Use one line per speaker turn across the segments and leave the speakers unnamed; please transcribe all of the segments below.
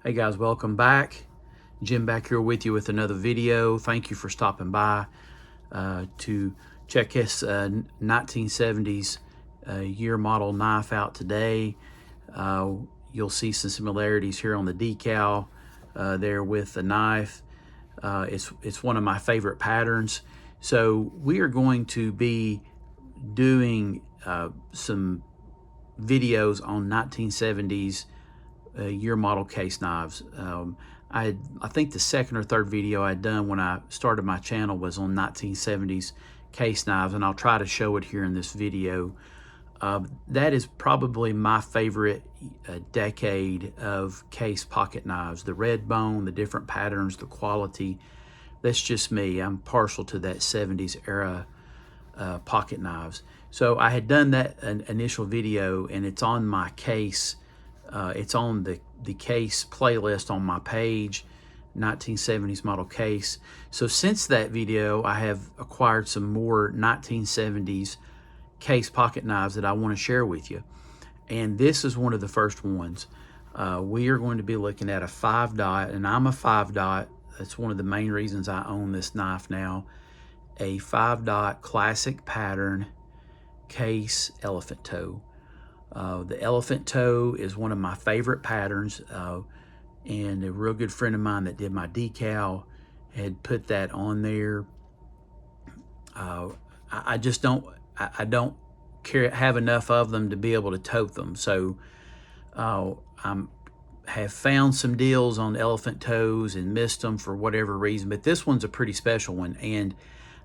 Hey guys, welcome back. Jim back here with you with another video. Thank you for stopping by to check this 1970s year model knife out today. You'll see some similarities here on the decal there with the knife. It's one of my favorite patterns. So we are going to be doing some videos on 1970s year model case knives. I think the second or third video I'd done when I started my channel was on 1970s case knives, and I'll try to show it here in this video. That is probably my favorite decade of case pocket knives. The red bone, the different patterns, the quality. That's just me. I'm partial to that 70s era pocket knives. So I had done that initial video, and it's on my case. It's on the case playlist on my page, 1970s model case. So since that video, I have acquired some more 1970s case pocket knives that I want to share with you. And this is one of the first ones. We are going to be looking at a 5-dot, and I'm a 5-dot. That's one of the main reasons I own this knife now. A 5-dot classic pattern case elephant toe. The elephant toe is one of my favorite patterns, and a real good friend of mine that did my decal had put that on there. I just don't have enough of them to be able to tote them. So I have found some deals on elephant toes and missed them for whatever reason, but this one's a pretty special one, and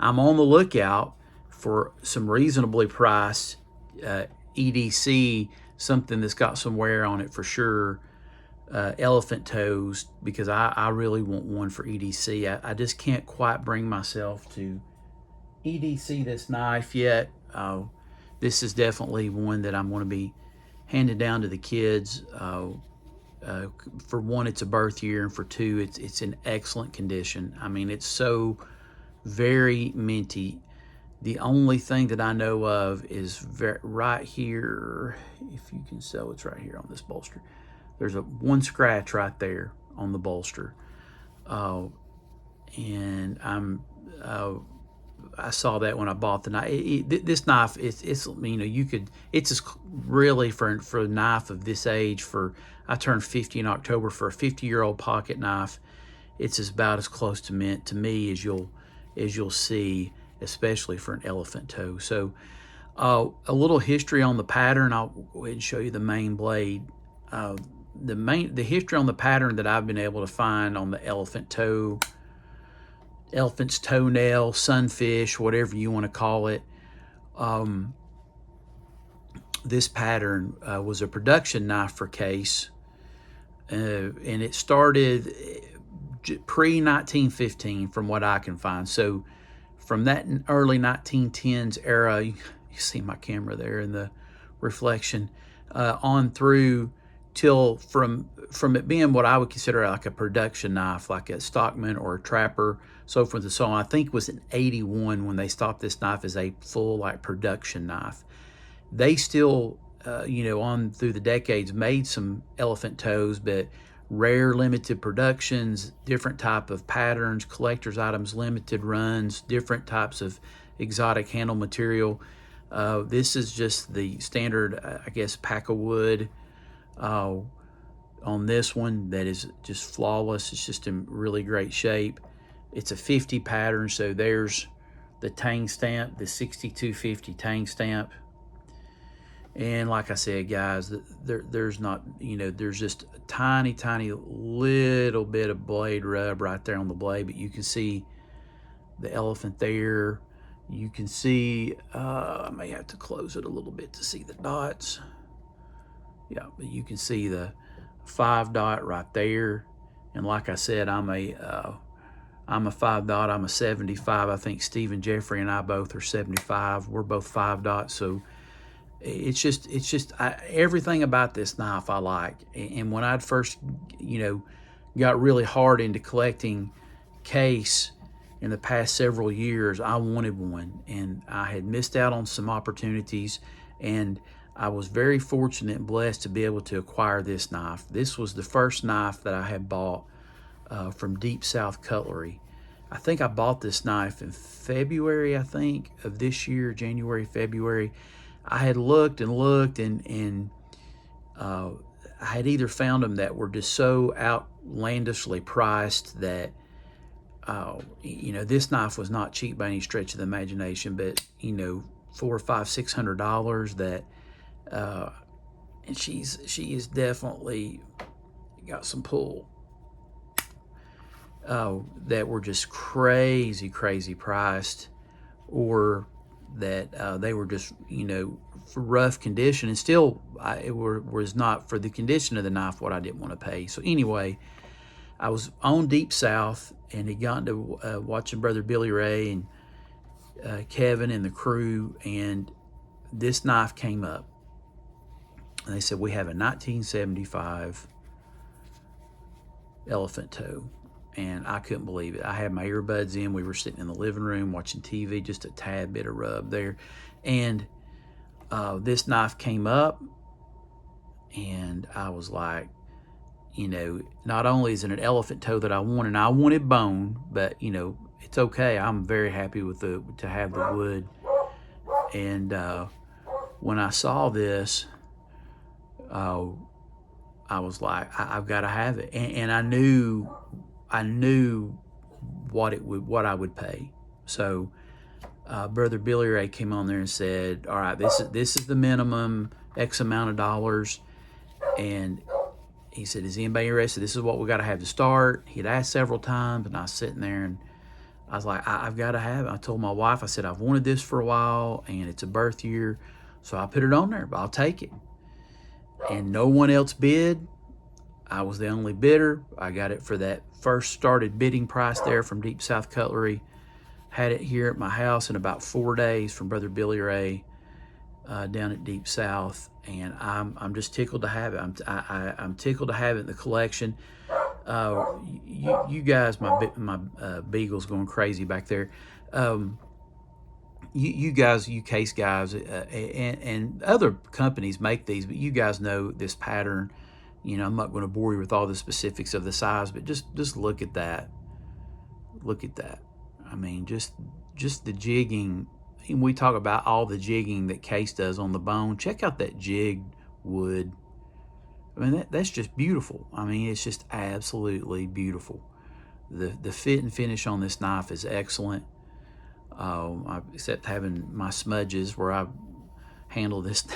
I'm on the lookout for some reasonably priced EDC, something that's got some wear on it for sure, elephant toes, because I really want one for EDC. I just can't quite bring myself to EDC this knife yet. This is definitely one that I'm going to be handing down to the kids. For one, it's a birth year, and for two, it's in excellent condition. I mean, it's so very minty. The only thing that I know of is right here, if you can tell, it's right here on this bolster. There's one scratch right there on the bolster. And I saw that when I bought the knife. This knife, it's you know, it's just really for a knife of this age. I turned 50 in October. For a 50-year-old pocket knife, it's about as close to mint to me as you'll see, especially for an elephant toe. So a little history on the pattern. I'll go ahead and show you the main blade. The history on the pattern that I've been able to find on the elephant toe, elephant's toenail, sunfish, whatever you want to call it. This pattern was a production knife for case, and it started pre-1915 from what I can find. So from that early 1910s era, you see my camera there in the reflection, on through till from it being what I would consider like a production knife, like a Stockman or a Trapper, so forth and so on. I think it was in 81 when they stopped this knife as a full like production knife. They still, on through the decades made some elephant toes, but rare limited productions, different type of patterns, collector's items, limited runs, different types of exotic handle material. This is just the standard, I guess, pack of wood on this one that is just flawless. It's just in really great shape. It's a 50 pattern, so there's the tang stamp, the 6250 tang stamp. And like I said, guys, there's not, there's just a tiny little bit of blade rub right there on the blade, but you can see the elephant there. You can see, I may have to close it a little bit to see the dots. Yeah, but you can see the 5-dot right there. And like I said, I'm a 5-dot. I'm a 75. I think Stephen Jeffrey and I both are 75. We're both 5-dots. So it's just everything about this knife I like. And when I'd first, got really hard into collecting case in the past several years, I wanted one, and I had missed out on some opportunities, and I was very fortunate and blessed to be able to acquire this knife. This was the first knife that I had bought from Deep South Cutlery. I think I bought this knife in February, I think, of this year, January, February. I had looked and looked, and I had either found them that were just so outlandishly priced that, you know, this knife was not cheap by any stretch of the imagination, but, you know, $400, $500, $600 that, and she is definitely got some pull. That were just crazy priced, or that they were just, you know, for rough condition, and still was not for the condition of the knife what I didn't want to pay. So anyway, I was on Deep South and had gotten to watching Brother Billy Ray and Kevin and the crew, and this knife came up. And they said, we have a 1975 elephant toe. And I couldn't believe it. I had my earbuds in. We were sitting in the living room watching TV, just a tad bit of rub there. And this knife came up, and I was like, you know, not only is it an elephant toe that I want, and I wanted bone, but, you know, it's okay. I'm very happy with to have the wood. And when I saw this, I was like, I've got to have it. And I knew what I would pay. So Brother Billy Ray came on there and said, all right, this is the minimum X amount of dollars. And he said, is anybody interested? This is what we got to have to start. He'd asked several times, and I was sitting there, and I was like, I've got to have it. I told my wife, I said, I've wanted this for a while, and it's a birth year, so I put it on there, but I'll take it. And no one else bid. I was the only bidder. I got it for that first started bidding price there from Deep South Cutlery. Had it here at my house in about 4 days from Brother Billy Ray down at Deep South, and I'm just tickled to have it. I'm tickled to have it in the collection. You guys, my beagle's going crazy back there. You guys, you case guys, and other companies make these, but you guys know this pattern. You know, I'm not going to bore you with all the specifics of the size, but just look at that. Look at that. I mean, just the jigging. And we talk about all the jigging that Case does on the bone. Check out that jigged wood. I mean, that's just beautiful. I mean, it's just absolutely beautiful. The fit and finish on this knife is excellent. Except having my smudges where I handle this.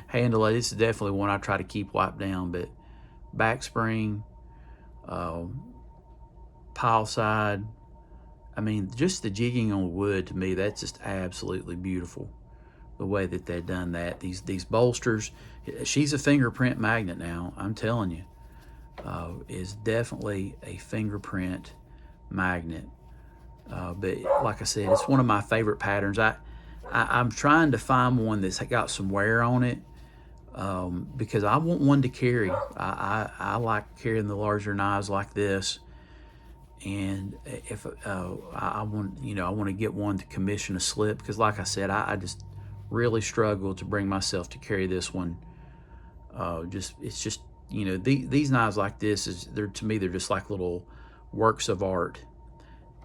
Handle it. This is definitely one I try to keep wiped down, but back spring, pile side. I mean, just the jigging on wood, to me, that's just absolutely beautiful. The way that they've done that. These bolsters, she's a fingerprint magnet now, I'm telling you. Is definitely a fingerprint magnet. But like I said, it's one of my favorite patterns. I'm trying to find one that's got some wear on it, because I want one to carry. I like carrying the larger knives like this, and if I want, you know, I want to get one to commission a slip, because like I said, I just really struggle to bring myself to carry this one. It's just, you know, these knives like this to me they're just like little works of art,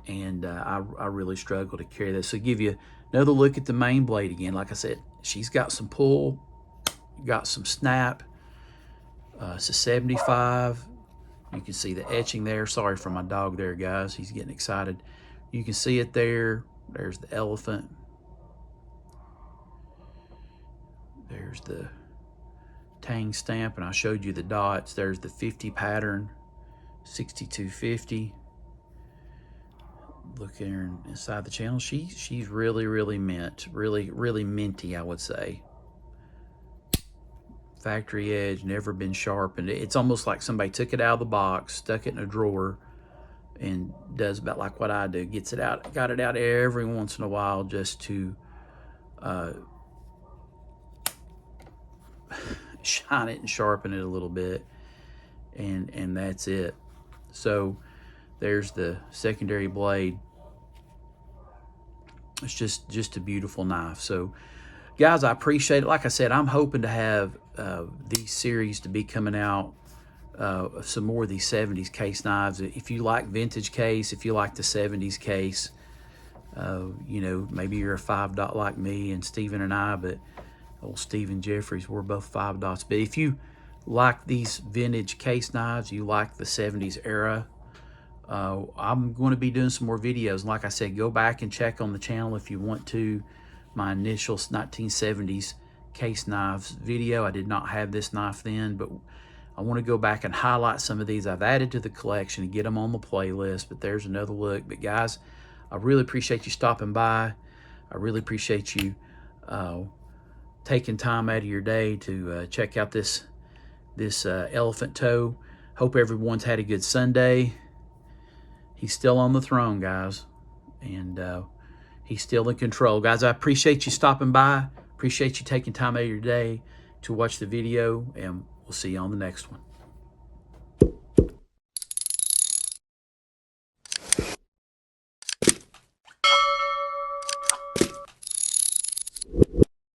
and I really struggle to carry this. So give you another look at the main blade again. Like I said, she's got some pull, got some snap. It's a 75. You can see the etching there. Sorry for my dog there, guys. He's getting excited. You can see it there. There's the elephant. There's the Tang stamp, and I showed you the dots. There's the 50 pattern, 6250. Look here inside the channel. She's really mint, really minty, I would say. Factory edge, never been sharpened. It's almost like somebody took it out of the box, stuck it in a drawer, and does about like what I do. Gets it out, got it out every once in a while just to shine it and sharpen it a little bit, and that's it. So there's the secondary blade. It's just a beautiful knife. So guys, I appreciate it. Like I said, I'm hoping to have these series to be coming out, some more of these 70s case knives. If you like vintage case, if you like the 70s case, you know, maybe you're a 5-dot like me and Stephen and I, but old Stephen Jeffries, we're both 5-dots. But if you like these vintage case knives, you like the 70s era, I'm going to be doing some more videos. And like I said, go back and check on the channel if you want to. My initial 1970s case knives video, I did not have this knife then, but I want to go back and highlight some of these I've added to the collection and get them on the playlist. But there's another look. But guys, I really appreciate you stopping by. I really appreciate you taking time out of your day to check out this elephant toe. Hope everyone's had a good Sunday. He's still on the throne, guys, and he's still in control. Guys, I appreciate you stopping by. Appreciate you taking time out of your day to watch the video, and we'll see you on the next one.